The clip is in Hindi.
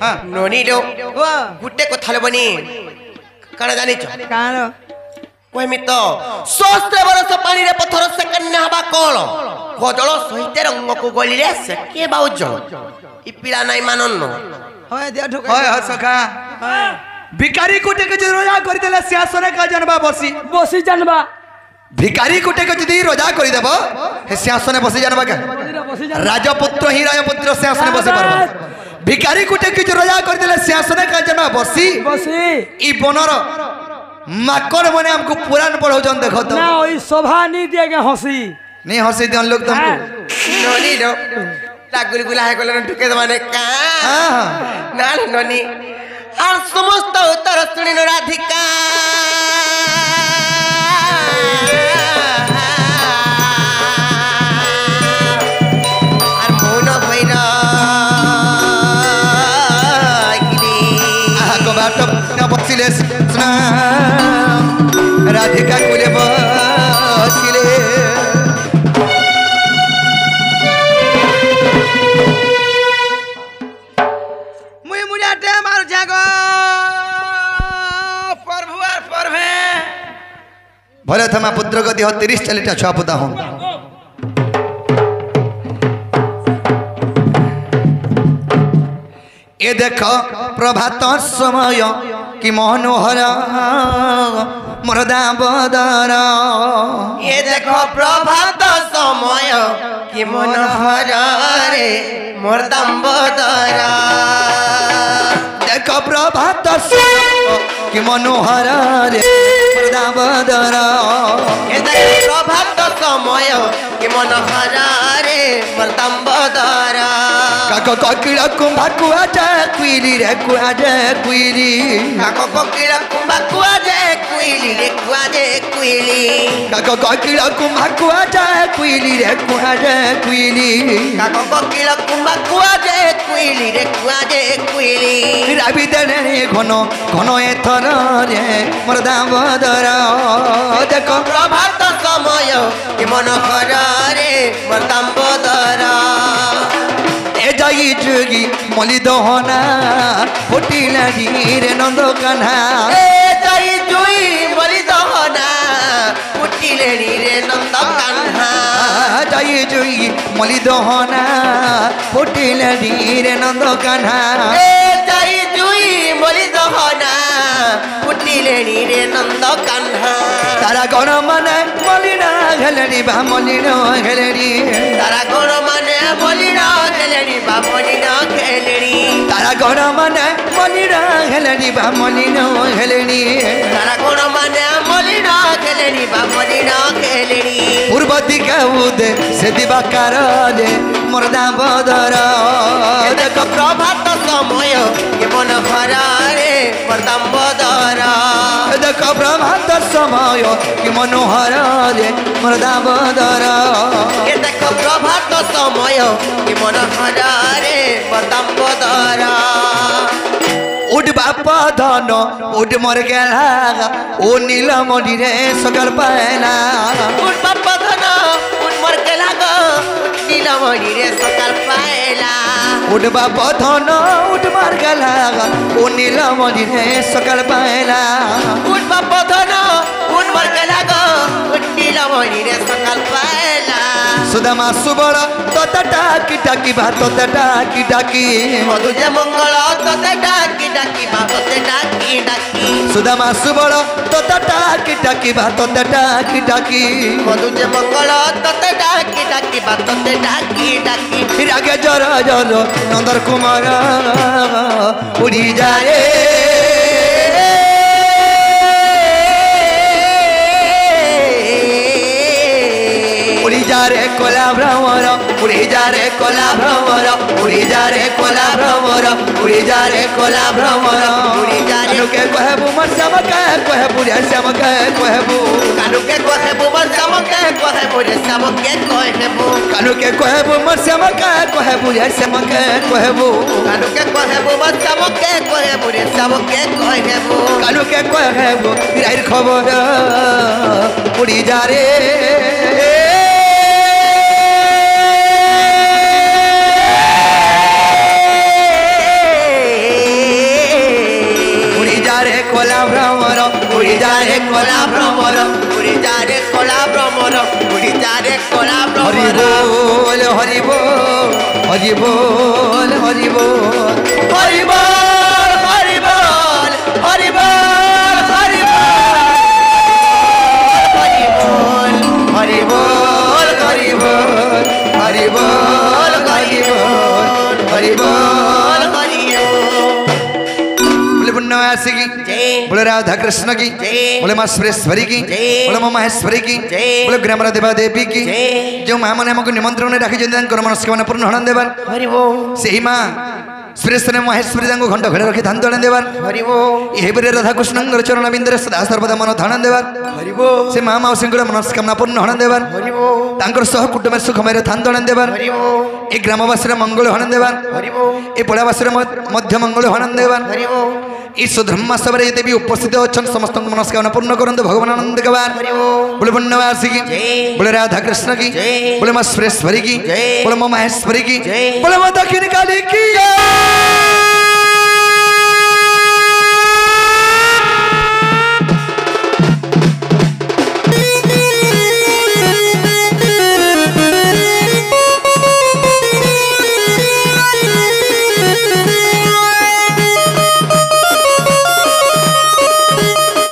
हाँ नोनी लो गुटे को थाल बनी काना जानी छ कानो कहमी तो सहस्र बरस पानी रे पत्थर से कन्या हबा कोल कोजल सहित रंग को गली रे से के बा उज्जल इ पिला नाही मानन न होय दे ठोका होय सखा भिकारी कुटे के रोजा कर देला सिंहासन का जनबा बसी बसी जानबा भिकारी कुटे के जदी रोजा कर देबो हे सिंहासन बसी जानबा का बसी जान राजपुत्र ही राजपुत्र सिंहासन बसी परबो भिकारी कुटे के रोजा कर देला सिंहासन का जनबा बसी बसी ई बनर माकड़ मने हमको पुराण पढ़ो जन देखो तो ना ओई शोभा नहीं देगे हंसी नहीं हंसी दियन लोग तुमको नोनी लो लागुल गुला है कोलन ठुके दवाने का हां ना नोनी আর সমস্ত উত্তর শুনিল রাধিকা আর মৌন ভৈর बाट बसिले राधिका कुले बसिले मुई मुड़ाटे मार जागो प्रभु और प्रभे भले थमा पुत्र गति 30-40 छुआ पुता हूँ ए देख प्रभात समय कि मनोहर मरदा बदर ये देखो प्रभात समय कि मनोहर रे मोर दाम्बदर देख प्रभात समय कि मनोहर रे मरदा बदर ये देखो प्रभात समय कि मनोहर रे मोर दाम्बदर काको कोकिला कुंभा कुआ जाए कुइली रे कुआ जाए कुइली काको कोकिला कुंभा कुआ जाए कुइली रे कुआ जाए कुइली काको कोकिला कुंभा कुआ जाए कुइली रे कुआ जाए कुइली काको कोकिला कुंभा कुआ जाए कुइली रे कुआ जाए कुइली राबी देने घन घन एथर रे मोर दामोदर देखो प्रभात समय कि मनोहर रे मोर दाम्बदर ए जाई जोगी मली दहना फुटिला रे नंद कान्हा ए जाई जुई मली दहना फुटिले रे नंद कान्हा जाई जोगी मली दहना फुटिला रे नंद कान्हा ए जाई जुई मली दहना फुटिले रे नंद कान्हा तारा गण माने मलिना घेलड़ी बा मलिना घेलड़ी तारा गण माने मलिना घेलड़ी बा मलिना घेलड़ी तारा गण माने मलिना घेलड़ी बा मलिना घेलड़ी तारा गण माने मलिना घेलड़ी बा मलिना घेलड़ी पूर्व दिखे उदे से दिवाकर रे मोर दामोदर देख प्रभात समय कि मनोहर रे मोर दाम्बदर देख प्रभात समय कि मनोहर रे मोर दामोदर ये देखो प्रभात समय कि मनोहर रे मोर दाम्बदर उड बापा धन उड मर गेला ओ नीलमणि रे सगर पायला उठ बापा धन उठ मर के लागो नीलमणि रे सकाल पायला उड बापा धन उड मर गेला ओ नीलमणि रे सगर पायला उठ बापा धन उठ मर के लागो उठ नीलमणि रे सकाल पायला सुदामा सुबल तोता टाकी टाकी भात तोता टाकी टाकी मधुजे मंगल तोते डाकी डाकी बातोते डाकी डाकी सुदामा सुबल तोता टाकी टाकी भात तोता टाकी टाकी मधुजे मंगल तोते डाकी डाकी बातोते डाकी डाकी रागे जर जर नंदर कुमार उड़ी जाए उड़ी जा रे कोला भ्रमर उड़ी जा रे कोला भ्रमर उड़ी जा रे कोला भ्रमर उड़ी जा रे कोला भ्रमर उड़ी जा रे कानू के कहबू मन श्याम कहबू रे श्याम कहबू कानू के कहबू मन श्याम कहबू रे श्याम के कहबू कानू के कहबू मन श्याम कहबू रे श्याम कहबू कानू के कहबू मन श्याम कहबू रे श्याम के कहबू कानू के कहबू राइर खबर उड़ी जा रे कोला भ्रमर उड़ी जा रे कोला भ्रमर उड़ी जा रे कोला भ्रमर उड़ी जा रे कोला हरि भ्रमर बोल हरि बोल हरि बोल हरि बोल हरि बोल हरि बोल हरि बोल हरि बोल हरि बोल हरि बोल हरि बोल हरि बोल हरि बोल बोले पुण्यवासी की जय बोले राधा कृष्ण की जय बोले माँ सुरेश्वरी की जय बोले माँ महेश्वरी की जय बोले ग्रामरा देवा देवी की जय जो माँ मैंने हमको निमंत्रण राखी मनस्कामना पूर्ण हरण देवार हरि बोल से ही माँ सुरेश्वरी महेश्वरी घंट घरे रखी धान तोड़े देवार हरि बोल ये राधा कृष्ण चरण बिंदुरे सदा सर्वदा मन धान देवार हरि बोल से माँ मौसी मनस्कामना पूर्ण हरण देवार हरि बोल तांकर सह कुटुंब सुखमय धान तोड़े देवार हरि बोल ए ग्रामवासी मंगल हरण देवार हरि बोल ए पड़ावासी मध्य मंगल हरण देवार हरि बोल ई सुधर्मा सभा ये भी उपस्थित अच्छा समस्त मनस्कामना पूर्ण करते भगवान आनंद गवार हरि बोल बोले पुण्यवासी की जय बोले राधा कृष्ण की जय बोले माँ सुरेश्वरी की जय बोले माँ महेश्वरी की जय बोले माँ दक्षिण काली की